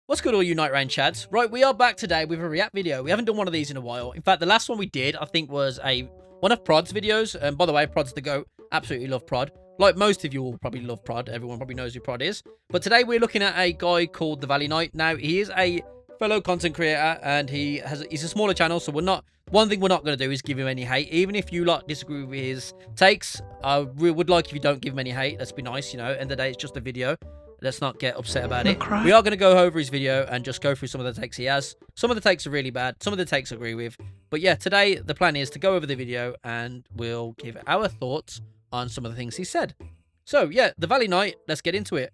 What's good, all you Nightreign chads? Right, we are back today with a react video. We haven't done one of these in a while. In fact, the last one we did, I think, was one of Prod's videos. And by the way, Prod's the GOAT. Absolutely love Prod. Like most of you all probably love Prod. Everyone probably knows who Prod is. But today we're looking at a guy called the Valley Knight. Now, he is a fellow content creator and he's a smaller channel, so one thing we're not going to do is give him any hate. Even if you disagree with his takes, we would like if you don't give him any hate. Let's be nice, you know. End of the day, it's just a video. Let's not get upset about it. We are going to go over his video and just go through some of the takes he has. Some of the takes are really bad. Some of the takes I agree with. But yeah, today the plan is to go over the video and we'll give our thoughts on some of the things he said. So yeah, the Valley Knight, let's get into it.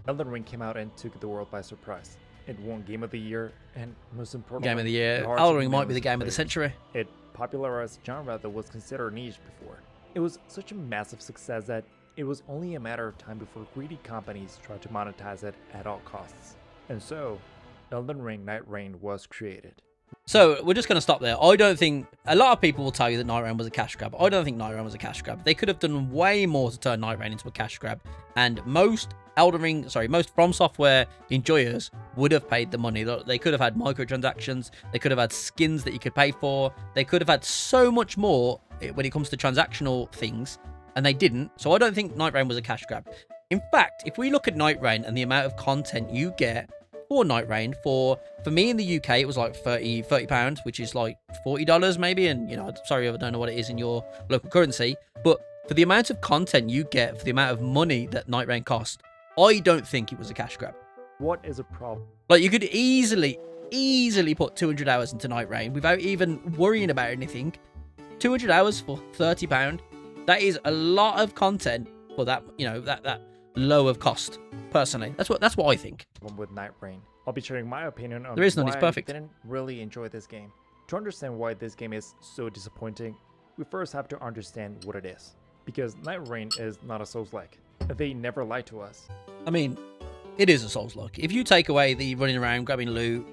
Elden Ring came out and took the world by surprise. It won Game of the Year and most importantly, Game of the Year. Elden Ring might be the game of the century. It popularized a genre that was considered niche before. It was such a massive success that it was only a matter of time before greedy companies tried to monetize it at all costs. And so, Elden Ring Nightreign was created. So, we're just going to stop there. I don't think... A lot of people will tell you that Nightreign was a cash grab. I don't think Nightreign was a cash grab. They could have done way more to turn Nightreign into a cash grab. And most From Software enjoyers would have paid the money. They could have had microtransactions. They could have had skins that you could pay for. They could have had so much more when it comes to transactional things. And they didn't, so I don't think Nightreign was a cash grab. In fact, if we look at Nightreign and the amount of content you get for Nightreign, for me in the UK, it was like £30, which is like $40 maybe, and you know, sorry, I don't know what it is in your local currency, but for the amount of content you get, for the amount of money that Nightreign cost, I don't think it was a cash grab. What is a problem? Like, you could easily put 200 hours into Nightreign without even worrying about anything. 200 hours for £30. That is a lot of content for that, you know, that low of cost. Personally, that's what I think. With Nightreign, I'll be sharing my opinion on there is none. why It's perfect. I didn't really enjoy this game. To understand why this game is so disappointing, we first have to understand what it is. Because Nightreign is not a Souls-like. They never lied to us. I mean, it is a Souls-like. If you take away the running around, grabbing loot,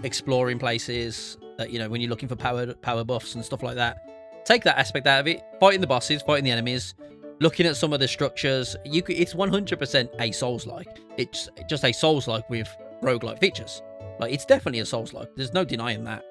exploring places, that you know, when you're looking for power buffs and stuff like that. Take that aspect out of it, fighting the bosses, fighting the enemies, looking at some of the structures. It's 100% a Souls-like. It's just a Souls-like with roguelike features. Like, it's definitely a Souls-like. There's no denying that.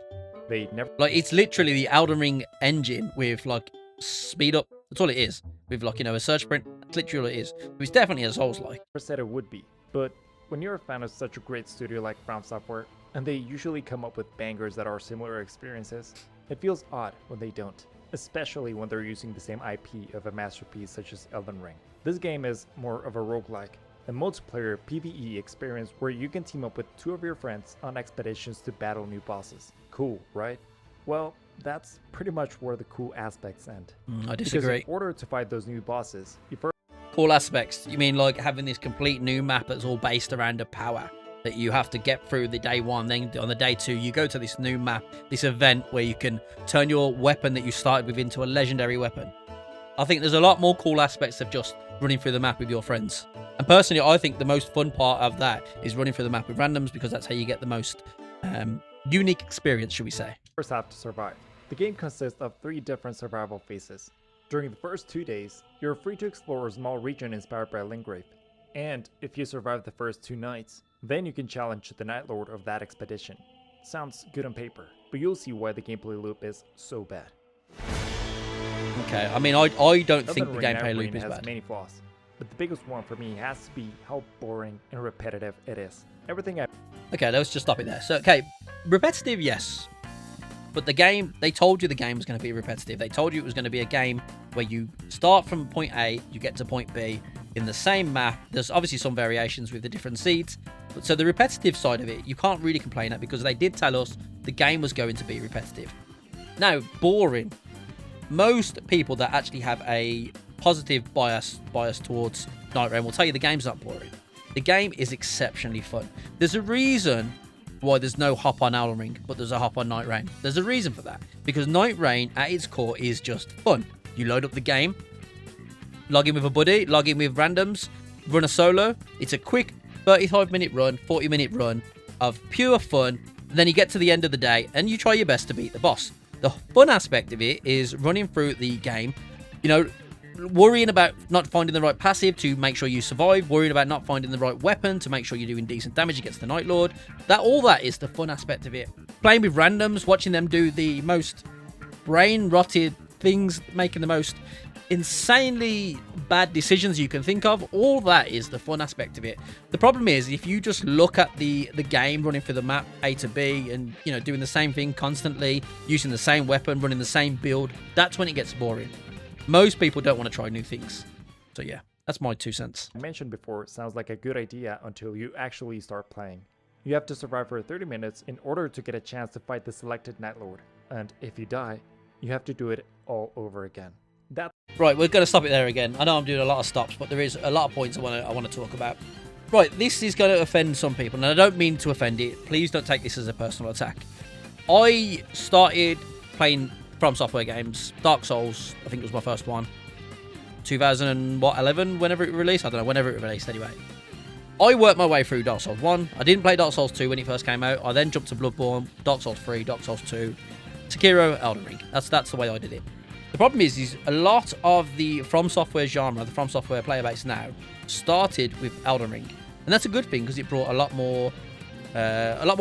They never... Like, it's literally the Elden Ring engine with, like, speed up. That's all it is. With, like, you know, a search sprint. That's literally all it is. It's definitely a Souls-like. I said it would be. But when you're a fan of such a great studio like From Software, and they usually come up with bangers that are similar experiences, it feels odd when they don't. Especially when they're using the same IP of a masterpiece such as Elden Ring. This game is more of a roguelike, a multiplayer PvE experience where you can team up with two of your friends on expeditions to battle new bosses. Cool, right? Well, that's pretty much where the cool aspects end. I disagree. Because in order to fight those new bosses, you first... Cool aspects? You mean like having this complete new map that's all based around a power that you have to get through the day one, then on the day two you go to this new map, this event where you can turn your weapon that you started with into a legendary weapon. I think there's a lot more cool aspects of just running through the map with your friends. And personally, I think the most fun part of that is running through the map with randoms, because that's how you get the most unique experience, should we say. First have to survive. The game consists of 3 different survival phases. During the first 2 days, you're free to explore a small region inspired by Lingrave. And if you survive the first 2 nights, then you can challenge the Night Lord of that expedition. Sounds good on paper, but you'll see why the gameplay loop is so bad. Okay, I mean, I don't think the gameplay loop is has bad. Many flaws, but the biggest one for me has to be how boring and repetitive it is. Okay, let's just stop it there. So, okay, repetitive, yes. But the game, they told you the game was going to be repetitive. They told you it was going to be a game where you start from point A, you get to point B in the same map. There's obviously some variations with the different seeds. But so the repetitive side of it, you can't really complain at, because they did tell us the game was going to be repetitive. Now, boring. Most people that actually have a positive bias towards Nightreign will tell you the game's not boring. The game is exceptionally fun. There's a reason why there's no hop on Elden Ring, but there's a hop on Nightreign. There's a reason for that, because Nightreign at its core is just fun. You load up the game, log in with a buddy, log in with randoms, run a solo. It's a quick 35-minute run, 40-minute run of pure fun. And then you get to the end of the day and you try your best to beat the boss. The fun aspect of it is running through the game. You know, worrying about not finding the right passive to make sure you survive, worrying about not finding the right weapon to make sure you're doing decent damage against the Night Lord. All that is the fun aspect of it. Playing with randoms, watching them do the most brain-rotted things, making the most insanely bad decisions you can think of, all that is the fun aspect of it. The problem is, if you just look at the game running through the map A to B and, you know, doing the same thing constantly, using the same weapon, running the same build, that's when it gets boring. Most people don't want to try new things. So yeah, that's my 2 cents. I mentioned before, it sounds like a good idea until you actually start playing. You have to survive for 30 minutes in order to get a chance to fight the selected Night Lord. And if you die, you have to do it all over again. Right, we're going to stop it there again. I know I'm doing a lot of stops, but there is a lot of points I want to talk about. Right, this is going to offend some people, and I don't mean to offend it. Please don't take this as a personal attack. I started playing From Software games. Dark Souls, I think it was my first one. 2011, whenever it released. I don't know, whenever it released anyway. I worked my way through Dark Souls 1. I didn't play Dark Souls 2 when it first came out. I then jumped to Bloodborne, Dark Souls 3, Dark Souls 2, Sekiro, Elden Ring. That's the way I did it. The problem is a lot of the From Software genre, the From Software player base now, started with Elden Ring, and that's a good thing because it brought a lot more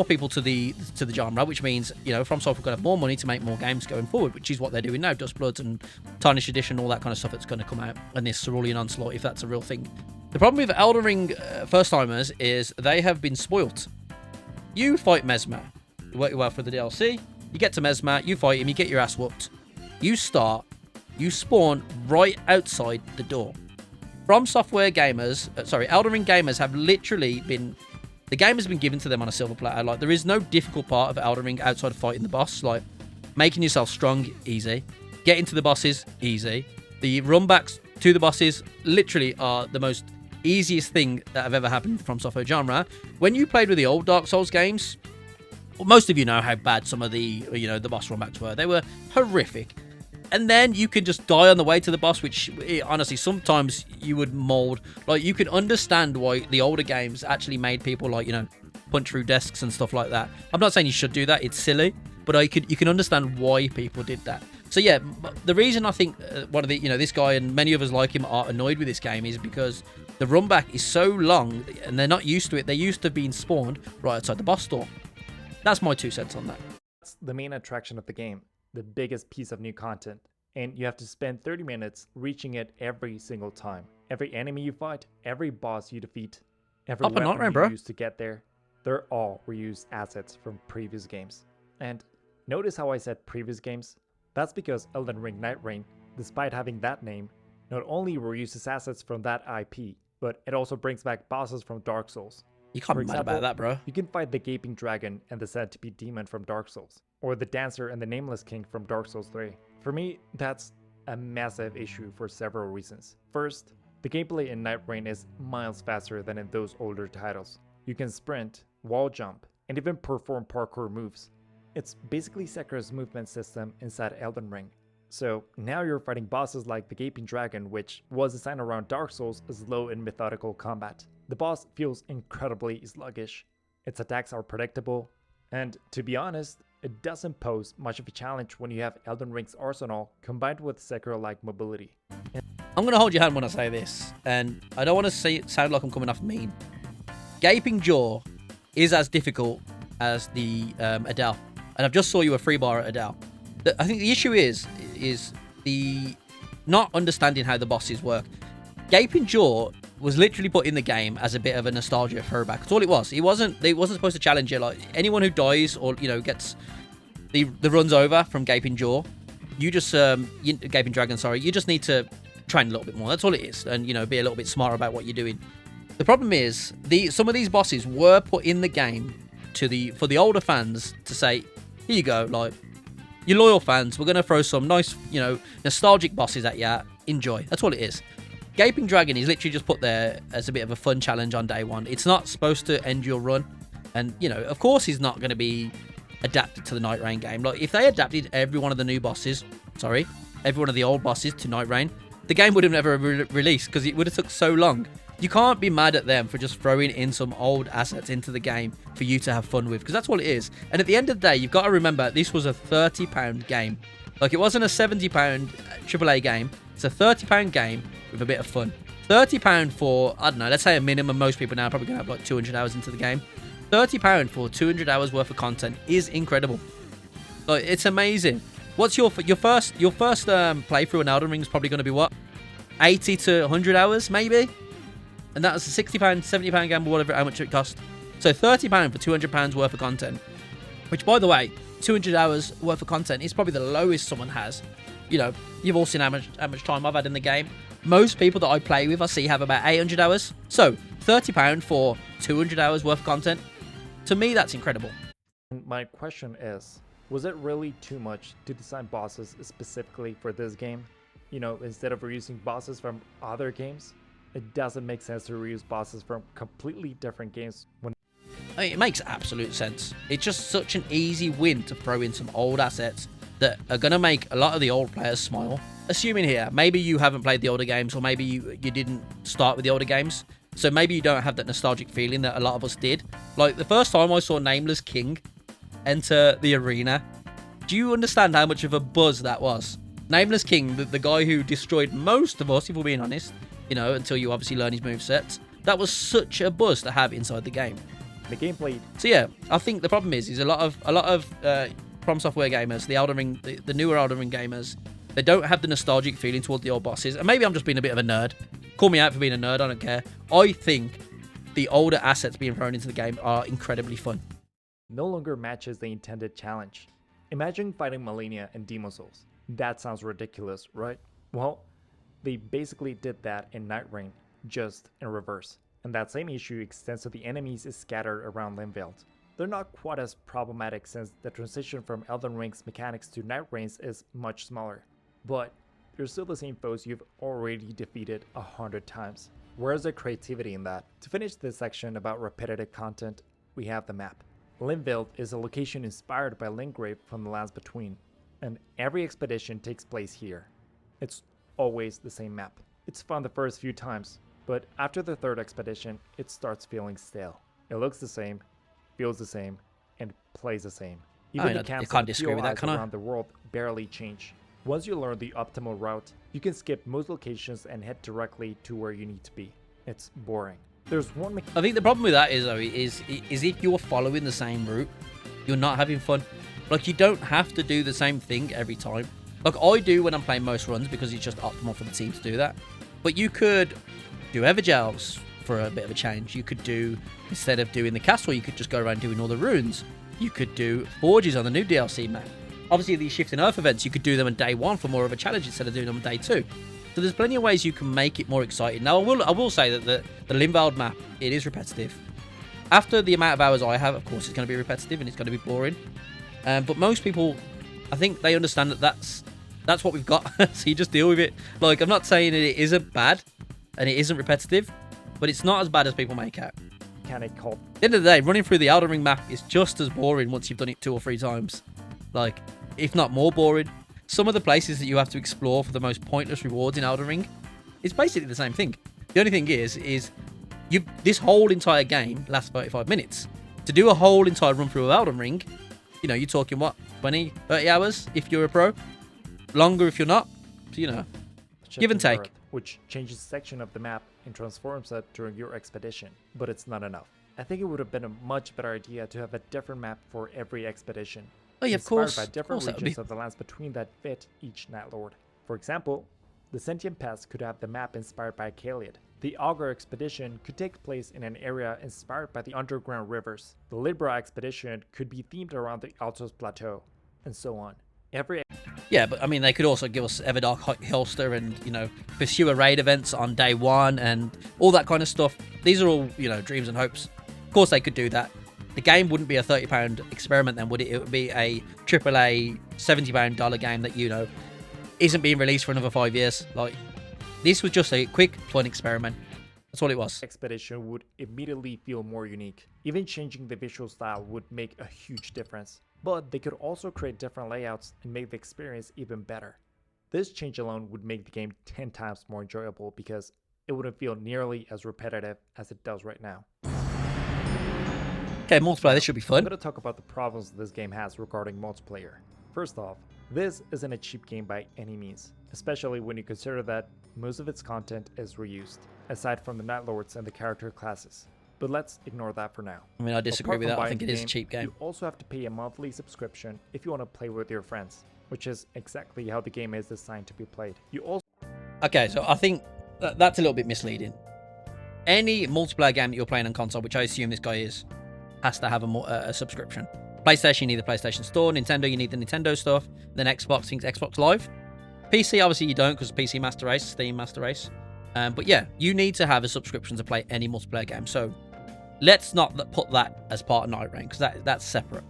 people to the genre, which means, you know, From Software going to have more money to make more games going forward, which is what they're doing now. Dust Bloods and Tarnished Edition, all that kind of stuff that's going to come out, and this Cerulean Onslaught, if that's a real thing. The problem with Elden Ring first timers is they have been spoilt. You fight Mesmer, you work your way through the DLC, you get to Mesmer, you fight him, you get your ass whooped. You spawn right outside the door. From Software gamers, Elden Ring gamers have literally been, the game has been given to them on a silver platter. Like, there is no difficult part of Elden Ring outside of fighting the boss. Like, making yourself strong, easy. Getting to the bosses, easy. The runbacks to the bosses literally are the most easiest thing that have ever happened From Software genre. When you played with the old Dark Souls games, well, most of you know how bad some of the, you know, the boss runbacks were. They were horrific. And then you can just die on the way to the boss, which honestly, sometimes you would mold. Like, you can understand why the older games actually made people, like, you know, punch through desks and stuff like that. I'm not saying you should do that. It's silly. But you can understand why people did that. So yeah, the reason I think one of the, you know, this guy and many others like him are annoyed with this game is because the run back is so long and they're not used to it. They're used to being spawned right outside the boss door. That's my 2 cents on that. That's the main attraction of the game. The biggest piece of new content, and you have to spend 30 minutes reaching it every single time. Every enemy you fight, every boss you defeat, every weapon you use to get there, they're all reused assets from previous games. And notice how I said previous games? That's because Elden Ring Nightreign, despite having that name, not only reuses assets from that IP, but it also brings back bosses from Dark Souls. You can't be mad about that, bro. You can fight the Gaping Dragon and the Centipede Demon from Dark Souls, or the Dancer and the Nameless King from Dark Souls 3. For me, that's a massive issue for several reasons. First, the gameplay in Nightreign is miles faster than in those older titles. You can sprint, wall jump, and even perform parkour moves. It's basically Sekiro's movement system inside Elden Ring. So now you're fighting bosses like the Gaping Dragon, which was designed around Dark Souls' slow and methodical combat. The boss feels incredibly sluggish, its attacks are predictable, and to be honest, it doesn't pose much of a challenge when you have Elden Ring's arsenal combined with Sekiro-like mobility. I'm going to hold your hand when I say this, and I don't want to sound like I'm coming off mean. Gaping Jaw is as difficult as the Adele, and I've just saw you a free bar at Adele. I think the issue is the not understanding how the bosses work. Gaping Jaw was literally put in the game as a bit of a nostalgia throwback. That's all it was. They wasn't supposed to challenge you. Like, anyone who dies or, you know, gets the runs over from Gaping Jaw, you just Gaping Dragon, sorry, you just need to train a little bit more. That's all it is, and, you know, be a little bit smarter about what you're doing. The problem is some of these bosses were put in the game for the older fans to say, here you go, like, you loyal fans, we're gonna throw some nice, you know, nostalgic bosses at you. Enjoy. That's all it is. Gaping Dragon is literally just put there as a bit of a fun challenge on day one. It's not supposed to end your run. And, you know, of course he's not going to be adapted to the Nightreign game. Like, if they adapted every one of the old bosses to Nightreign, the game would have never released because it would have took so long. You can't be mad at them for just throwing in some old assets into the game for you to have fun with, because that's all it is. And at the end of the day, you've got to remember, this was a £30 game. Like, it wasn't a £70 AAA game. It's a £30 game with a bit of fun. £30 for, I don't know, let's say a minimum. Most people now are probably going to have like 200 hours into the game. £30 for 200 hours worth of content is incredible. Like, it's amazing. What's your first playthrough in Elden Ring is probably going to be what? 80 to 100 hours, maybe? And that's a £60, £70 game, or whatever, how much it cost. So £30 for £200 worth of content. Which, by the way, 200 hours worth of content is probably the lowest someone has. You know, you've all seen how much time I've had in the game. Most people that I play with, I see, have about 800 hours. So, £30 for 200 hours worth of content. To me, that's incredible. My question is, was it really too much to design bosses specifically for this game? You know, instead of reusing bosses from other games? It doesn't make sense to reuse bosses from completely different games when I mean, it makes absolute sense. It's just such an easy win to throw in some old assets that are going to make a lot of the old players smile. Assuming here, maybe you haven't played the older games, or maybe you didn't start with the older games, so maybe you don't have that nostalgic feeling that a lot of us did. Like, the first time I saw Nameless King enter the arena, do you understand how much of a buzz that was? Nameless King, the guy who destroyed most of us, if we're being honest, you know, until you obviously learn his movesets, that was such a buzz to have inside the game. the gameplay. So yeah, I think the problem is a lot of From Software gamers, the Elden Ring, the newer Elden Ring gamers, they don't have the nostalgic feeling toward the old bosses. And maybe I'm just being a bit of a nerd. Call me out for being a nerd, I don't care. I think the older assets being thrown into the game are incredibly fun. No longer matches the intended challenge. Imagine fighting Malenia and Demon Souls. That sounds ridiculous, right? Well, they basically did that in Nightreign, just in reverse. And that same issue extends to the enemies scattered around Limveld. They're not quite as problematic since the transition from Elden Ring's mechanics to Nightreign's is much smaller. But they're still the same foes you've already defeated 100 times. Where's the creativity in that? To finish this section about repetitive content, we have the map. Limveld is a location inspired by Lingrave from the Lands Between, and every expedition takes place here. It's always the same map. It's fun the first few times, but after the third expedition, it starts feeling stale. It looks the same, feels the same, and plays the same. Even the camps and POIs around the world barely change. Once you learn the optimal route, you can skip most locations and head directly to where you need to be. It's boring. There's one. I think the problem with that is, though, is if you're following the same route, you're not having fun. Like, you don't have to do the same thing every time. Like, I do when I'm playing most runs because it's just optimal for the team to do that. But you could do Evergels for a bit of a change. You could do, instead of doing the castle, you could just go around doing all the runes. You could do forges on the new DLC map. Obviously, these Shift in Earth events, you could do them on day 1 for more of a challenge instead of doing them on day 2. So there's plenty of ways you can make it more exciting. Now, I will say that the Limveld map, it is repetitive. After the amount of hours I have, of course, it's going to be repetitive and it's going to be boring. But most people, I think they understand that that's what we've got. So you just deal with it. Like, I'm not saying it isn't bad and it isn't repetitive, but it's not as bad as people make out. At the end of the day, running through the Elden Ring map is just as boring once you've done it 2 or 3 times. Like, if not more boring. Some of the places that you have to explore for the most pointless rewards in Elden Ring, it's basically the same thing. The only thing is this whole entire game lasts 35 minutes. To do a whole entire run through of Elden Ring, you know, you're talking what, 20, 30 hours if you're a pro? Longer if you're not. So, you know, give and take. Which changes a section of the map and transforms it during your expedition, but it's not enough. I think it would have been a much better idea to have a different map for every expedition. Oh yeah, of course. By different regions of the Lands Between that fit each Night Lord. For example, the Sentient Pest could have the map inspired by Caelid. The Augur expedition could take place in an area inspired by the underground rivers. The Libra expedition could be themed around the Altos Plateau, and so on. Yeah, but I mean, they could also give us Everdark Holster and, you know, Pursuer raid events on day 1 and all that kind of stuff. These are all, you know, dreams and hopes. Of course, they could do that. The game wouldn't be a £30 experiment then, would it? It would be a AAA $70 game that, you know, isn't being released for another 5 years. Like, this was just a quick, fun experiment. That's all it was. Expedition would immediately feel more unique. Even changing the visual style would make a huge difference. But they could also create different layouts and make the experience even better. This change alone would make the game 10 times more enjoyable because it wouldn't feel nearly as repetitive as it does right now. Okay, multiplayer, this should be fun. I'm going to talk about the problems this game has regarding multiplayer. First off, This isn't a cheap game by any means, especially when you consider that most of its content is reused, aside from the Night Lords and the character classes. But let's ignore that for now. I mean, I disagree Apart with from that. I buying think the it is a cheap game. You also have to pay a monthly subscription if you want to play with your friends, which is exactly how the game is designed to be played. You also Okay, so I think that's a little bit misleading. Any multiplayer game that you're playing on console, which I assume this guy is, has to have a subscription. PlayStation, you need the PlayStation Store. Nintendo, you need the Nintendo stuff. Then Xbox, things Xbox Live. PC, obviously you don't, because PC Master Race, Steam Master Race. But yeah, you need to have a subscription to play any multiplayer game. So let's not put that as part of Nightreign, because that's separate.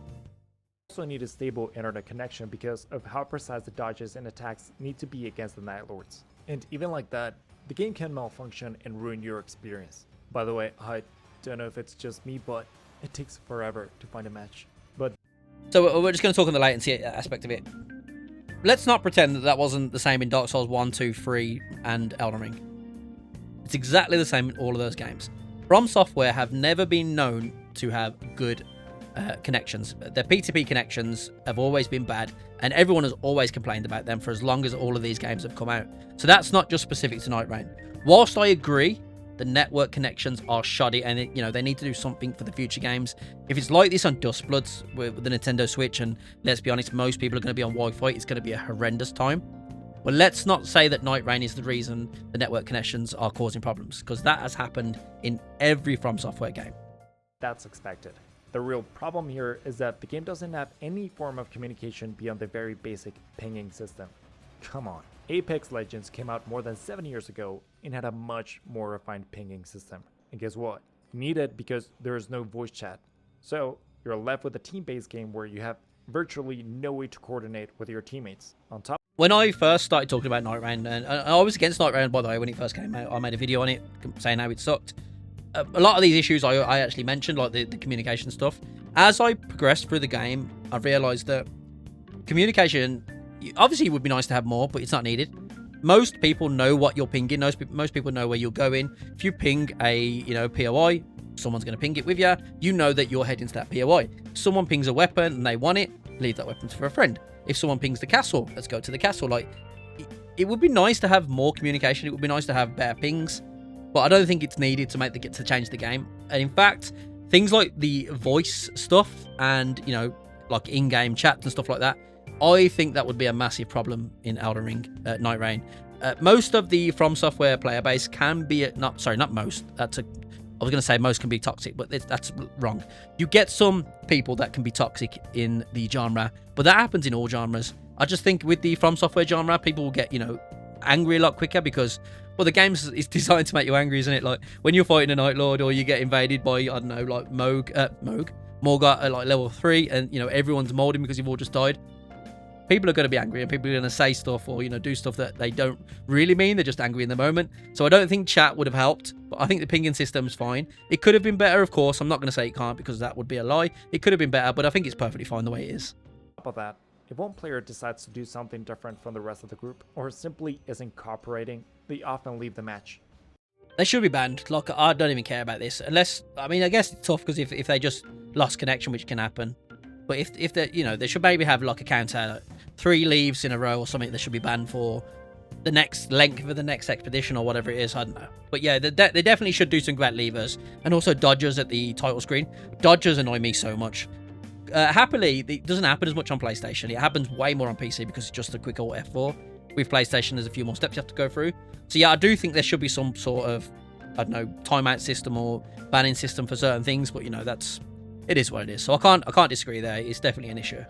also need a stable internet connection because of how precise the dodges and attacks need to be against the Night Lords. And even like that, the game can malfunction and ruin your experience. By the way, I don't know if it's just me, but it takes forever to find a match. But so we're just going to talk on the latency aspect of it. Let's not pretend that that wasn't the same in Dark Souls 1, 2, 3, and Elden Ring. It's exactly the same in all of those games. From Software have never been known to have good connections. Their P2P connections have always been bad, and everyone has always complained about them for as long as all of these games have come out. So that's not just specific to Nightreign. Whilst I agree the network connections are shoddy, and they need to do something for the future games. If it's like this on Dustbloods with the Nintendo Switch, and let's be honest, most people are going to be on Wi-Fi, it's going to be a horrendous time. Well, let's not say that Nightreign is the reason the network connections are causing problems, because that has happened in every From Software game. that's expected. The real problem here is that the game doesn't have any form of communication beyond the very basic pinging system. Come on. Apex Legends came out more than 7 years ago and had a much more refined pinging system. And guess what? You need it because there is no voice chat. So you're left with a team-based game where you have virtually no way to coordinate with your teammates. On top, when I first started talking about Nightreign, and I was against Nightreign, by the way, when it first came out, I made a video on it saying how it sucked. A lot of these issues I actually mentioned, like the communication stuff. As I progressed through the game, I realized that communication, obviously it would be nice to have more, but it's not needed. Most people know what you're pinging. Most people know where you're going. If you ping a POI, someone's going to ping it with you. You know that you're heading to that POI. If someone pings a weapon and they want it, leave that weapon for a friend. If someone pings the castle, let's go to the castle. Like, it would be nice to have more communication. It would be nice to have better pings, but I don't think it's needed to change the game. And in fact, things like the voice stuff and like in-game chats and stuff like that, I think that would be a massive problem in Elden Ring, Nightreign. Most of the From Software player base can be not most. I was going to say most can be toxic, but that's wrong. You get some people that can be toxic in the genre, but that happens in all genres. I just think with the From Software genre, people will get angry a lot quicker because, well, the game is designed to make you angry, isn't it? Like when you're fighting a Night Lord or you get invaded by, I don't know, like Morgoth at like level 3, and everyone's molding because you've all just died. People are going to be angry, and people are going to say stuff or do stuff that they don't really mean. They're just angry in the moment. So I don't think chat would have helped, but I think the pinging system's fine. It could have been better, of course. I'm not going to say it can't, because that would be a lie. It could have been better, but I think it's perfectly fine the way it is. on top of that, if one player decides to do something different from the rest of the group or simply isn't cooperating, they often leave the match. They should be banned. Like, I don't even care about this, unless, I guess it's tough because if they just lost connection, which can happen. But if they, they should maybe have like a counter, like 3 leaves in a row or something. They should be banned for the next length of the next expedition or whatever it is. I don't know. But yeah, they definitely should do something about levers and also dodgers at the title screen. Dodgers annoy me so much. Happily, it doesn't happen as much on PlayStation. It happens way more on PC because it's just a quick Alt F4. With PlayStation, there's a few more steps you have to go through. So yeah, I do think there should be some sort of, I don't know, timeout system or banning system for certain things. But it is what it is. So I can't disagree there. It's definitely an issue.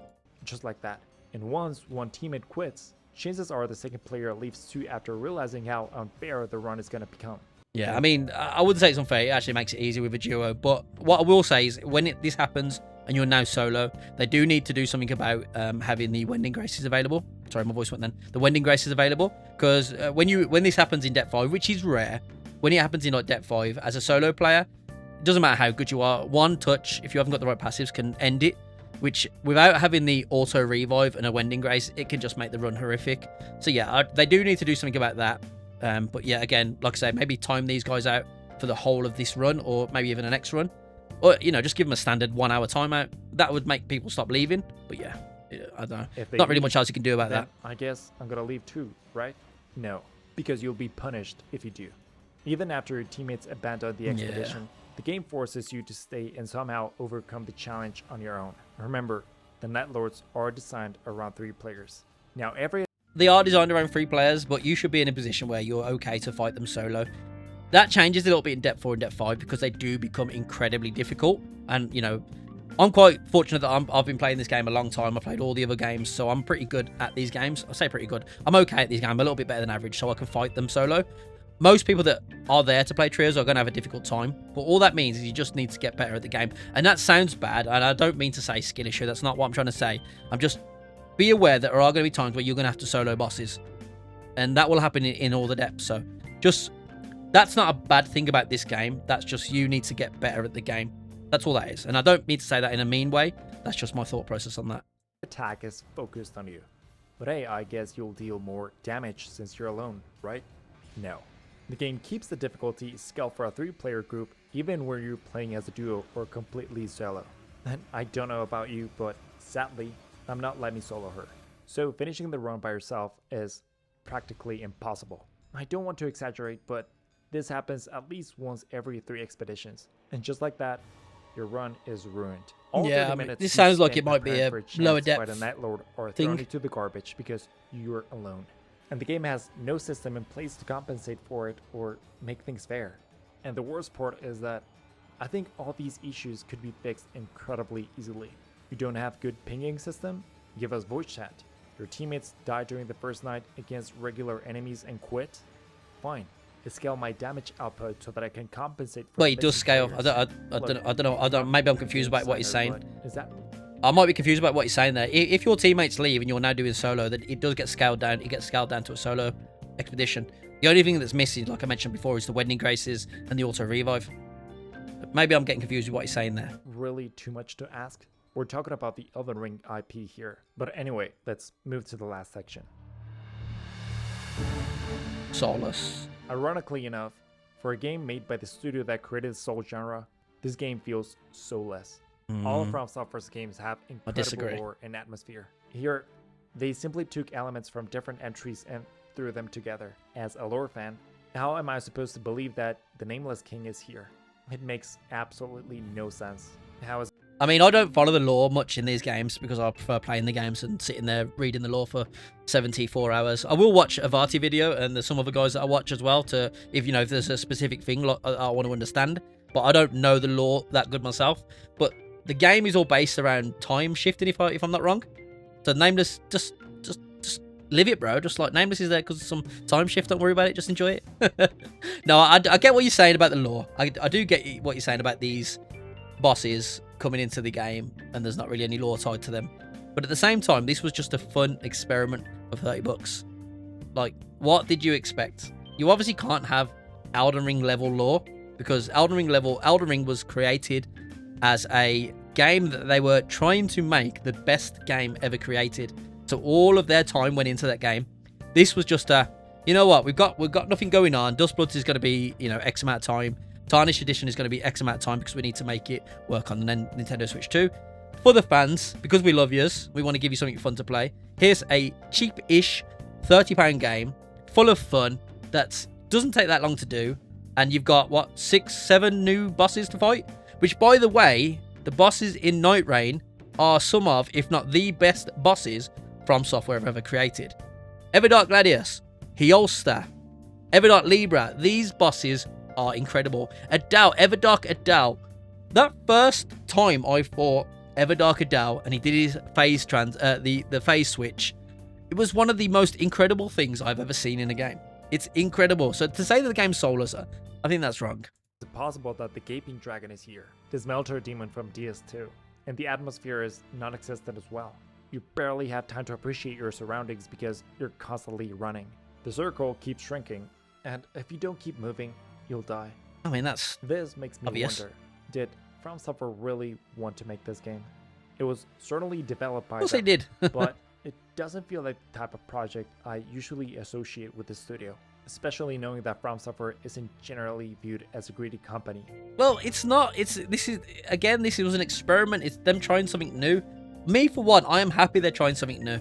Just like that. And once one teammate quits, chances are the second player leaves too after realizing how unfair the run is going to become. Yeah, I wouldn't say it's unfair. It actually makes it easier with a duo. But what I will say is when this happens and you're now solo, they do need to do something about having the Wending Graces available. Sorry, my voice went then. The Wending Graces available. Because when this happens in Depth 5, which is rare, when it happens in like Depth 5 as a solo player, it doesn't matter how good you are. One touch, if you haven't got the right passives, can end it. Which, without having the auto revive and a Wending Grace, it can just make the run horrific. So yeah, they do need to do something about that. But yeah, again, like I say, maybe time these guys out for the whole of this run, or maybe even the next run, or just give them a standard 1 hour timeout. That would make people stop leaving. But yeah, I don't know. If they Not really leave, much else you can do about then that. I guess I'm gonna leave too, right? No, because you'll be punished if you do. Even after your teammates abandon the expedition, the game forces you to stay and somehow overcome the challenge on your own. Remember, the Night Lords are designed around 3 players. Now They are designed around 3 players, but you should be in a position where you're okay to fight them solo. That changes a little bit in Depth 4 and Depth 5 because they do become incredibly difficult. And, you know, I'm quite fortunate that I've been playing this game a long time. I played all the other games, so I'm pretty good at these games. I say pretty good. I'm okay at these games. I'm a little bit better than average, so I can fight them solo. Most people that are there to play trios are going to have a difficult time, but all that means is you just need to get better at the game. And that sounds bad, and I don't mean to say skill issue. That's not what I'm trying to say. I'm just... be aware that there are going to be times where you're going to have to solo bosses, and that will happen in all the depths. So just... that's not a bad thing about this game. That's just you need to get better at the game. That's all that is. And I don't mean to say that in a mean way. That's just my thought process on that. attack is focused on you. But hey, I guess you'll deal more damage since you're alone, right? No. The game keeps the difficulty scale for a 3-player group even when you're playing as a duo or completely solo. And I don't know about you, but sadly, I'm not letting me solo her. So finishing the run by yourself is practically impossible. I don't want to exaggerate, but this happens at least once every 3 expeditions. And just like that, your run is ruined. All Yeah, 30 I mean, minutes this you sounds like spend it might be preparing a for chance lower to depth fight a Night Lord are thing. thrown into the garbage because you're alone. And the game has no system in place to compensate for it or make things fair. And the worst part is that I think all these issues could be fixed incredibly easily. You don't have good pinging system? Give us voice chat. Your teammates die during the first night against regular enemies and quit? Fine. I scale my damage output so that I can compensate for. Wait, it does missing scale. players. I don't know. Maybe I'm confused about what he's saying. But is that I might be confused about what he's saying there. If your teammates leave and you're now doing solo, then it does get scaled down. It gets scaled down to a solo expedition. The only thing that's missing, like I mentioned before, is the Wedding Graces and the auto revive. Maybe I'm getting confused with what he's saying there. really too much to ask? We're talking about the Elden Ring IP here. But anyway, let's move to the last section. Soulless. Ironically enough, for a game made by the studio that created the Soul genre, this game feels soulless. All of From Software's games have disagree. incredible lore and atmosphere. Here, they simply took elements from different entries and threw them together. As a lore fan, how am I supposed to believe that the Nameless King is here? It makes absolutely no sense. How is I mean, I don't follow the lore much in these games because I prefer playing the games and sitting there reading the lore for 74 hours. I will watch a Vati video, and there's some other guys that I watch as well to, if there's a specific thing I want to understand. But I don't know the lore that good myself. But the game is all based around time shifting, if I'm not wrong. So Nameless, just live it, bro. Just like Nameless is there because of some time shift. Don't worry about it. Just enjoy it. No, I get what you're saying about the lore. I do get what you're saying about these bosses coming into the game and there's not really any lore tied to them. But at the same time, this was just a fun experiment for $30. Like, what did you expect? You obviously can't have Elden Ring level lore because Elden Ring was created as a game that they were trying to make the best game ever created. So all of their time went into that game. This was just a, you know what, we've got nothing going on. Dustbloods is going to be, X amount of time. Tarnished Edition is going to be X amount of time because we need to make it work on the Nintendo Switch 2. For the fans, because we love yous, we want to give you something fun to play. Here's a cheap-ish £30 game full of fun that doesn't take that long to do. And you've got, 6-7 new bosses to fight? Which, by the way, the bosses in Nightreign are some of, if not the best bosses From Software have ever created. Everdark Gladius, Hyolster, Everdark Libra, these bosses are incredible. Everdark Adal. That first time I fought Everdark Adal and he did his phase the phase switch, it was one of the most incredible things I've ever seen in a game. It's incredible. So to say that the game's soulless, I think that's wrong. it possible that the Gaping Dragon is here? This Melter demon from DS2. And the atmosphere is non-existent as well. You barely have time to appreciate your surroundings because you're constantly running. The circle keeps shrinking, and if you don't keep moving, you'll die. I mean, that's This makes me obvious. wonder, did From Software really want to make this game? It was certainly developed by of course them, they did. but it doesn't feel like the type of project I usually associate with the studio, especially knowing that From Software isn't generally viewed as a greedy company. Well, it's not. This was an experiment. It's them trying something new. me for one, I am happy they're trying something new.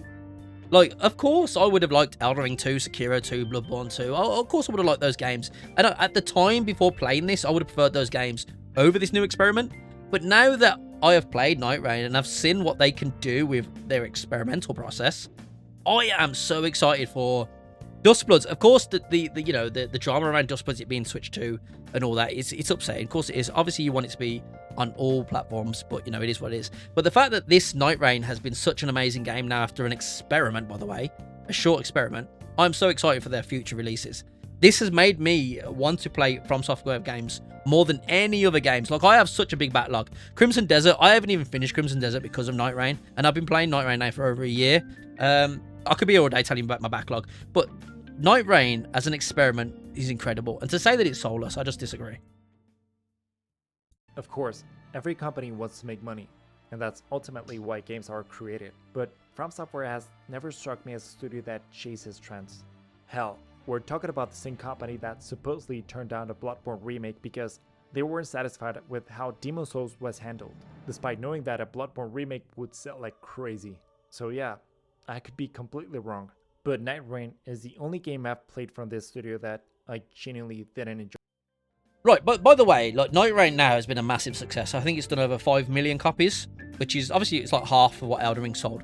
Like, of course, I would have liked Elden Ring 2, Sekiro 2, Bloodborne 2. Of course, I would have liked those games. And at the time, before playing this, I would have preferred those games over this new experiment. But now that I have played Nightreign and I've seen what they can do with their experimental process, I am so excited for Dustbloods. Of course, the drama around Dustbloods, it being Switch 2 and all that, it's upsetting. Of course it is. Obviously, you want it to be on all platforms, but, it is what it is. But the fact that this Nightreign has been such an amazing game now after an experiment, by the way, a short experiment, I'm so excited for their future releases. This has made me want to play From Software games more than any other games. Like, I have such a big backlog. Crimson Desert, I haven't even finished Crimson Desert because of Nightreign, and I've been playing Nightreign now for over a year. I could be all day telling you about my backlog, but Nightreign as an experiment is incredible. And to say that it's soulless, I just disagree. Of course, every company wants to make money, and that's ultimately why games are created. But From Software has never struck me as a studio that chases trends. Hell, we're talking about the same company that supposedly turned down a Bloodborne remake because they weren't satisfied with how Demon's Souls was handled, despite knowing that a Bloodborne remake would sell like crazy. So yeah, I could be completely wrong, but Nightreign is the only game I've played from this studio that I genuinely didn't enjoy. Right, but by the way, like, Nightreign now has been a massive success. I think it's done over 5 million copies, which is obviously it's like half of what Elden Ring sold.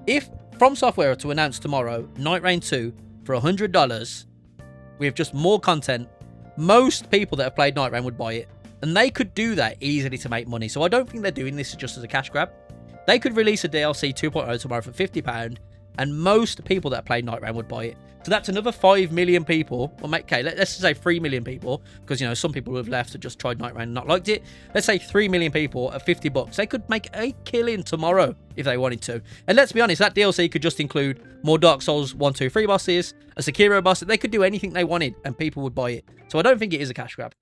If From Software were to announce tomorrow Nightreign 2 for $100 with just more content, most people that have played Nightreign would buy it, and they could do that easily to make money. So I don't think they're doing this just as a cash grab. They could release a DLC 2.0 tomorrow for £50, and most people that play Nightreign would buy it. So that's another 5 million people. Well, okay, let's just say 3 million people, because, some people have left and just tried Nightreign and not liked it. Let's say 3 million people at $50. They could make a killing tomorrow if they wanted to. And let's be honest, that DLC could just include more Dark Souls 1, 2, 3 bosses, a Sekiro boss. They could do anything they wanted, and people would buy it. So I don't think it is a cash grab.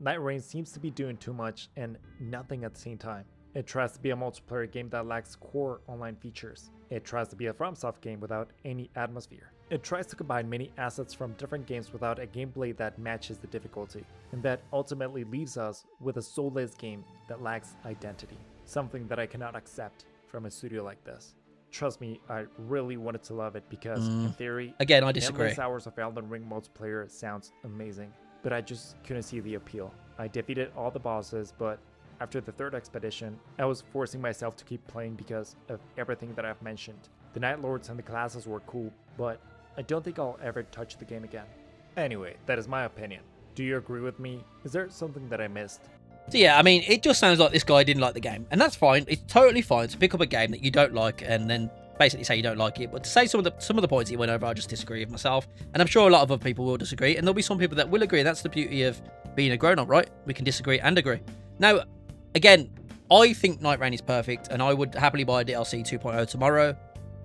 Nightreign seems to be doing too much and nothing at the same time. It tries to be a multiplayer game that lacks core online features. It tries to be a FromSoft game without any atmosphere. It tries to combine many assets from different games without a gameplay that matches the difficulty. And that ultimately leaves us with a soulless game that lacks identity. Something that I cannot accept from a studio like this. Trust me, I really wanted to love it because, in theory, again, I disagree. endless hours of Elden Ring multiplayer sounds amazing. But I just couldn't see the appeal. I defeated all the bosses, but after the third expedition, I was forcing myself to keep playing because of everything that I've mentioned. The Night Lords and the classes were cool, but I don't think I'll ever touch the game again. Anyway, that is my opinion. Do you agree with me? Is there something that I missed? So yeah, I mean, it just sounds like this guy didn't like the game. And that's fine. It's totally fine to pick up a game that you don't like and then basically say you don't like it. But to say some of the points he went over, I just disagree with myself. And I'm sure a lot of other people will disagree. And there'll be some people that will agree. That's the beauty of being a grown-up, right? We can disagree and agree. Now, again, I think Nightreign is perfect, and I would happily buy a DLC 2.0 tomorrow.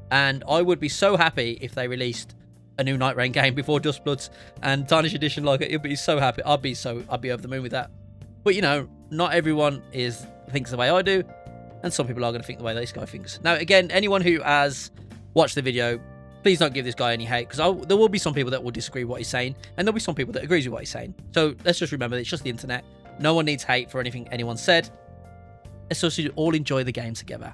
And I would be so happy if they released a new Nightreign game before Dustbloods and Tarnished Edition. Like, it'd be so happy. I'd be over the moon with that. But not everyone thinks the way I do, and some people are going to think the way this guy thinks. Now, again, anyone who has watched the video, please don't give this guy any hate, because there will be some people that will disagree with what he's saying, and there'll be some people that agrees with what he's saying. So let's just remember that it's just the internet. No one needs hate for anything anyone said. Let's just all enjoy the game together.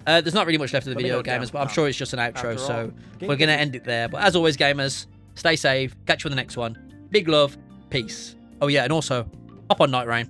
There's not really much left of the video, gamers, but I'm sure it's just an outro, so we're going to end it there. But as always, gamers, stay safe. Catch you on the next one. Big love. Peace. Oh, yeah, and also, hop on Nightreign.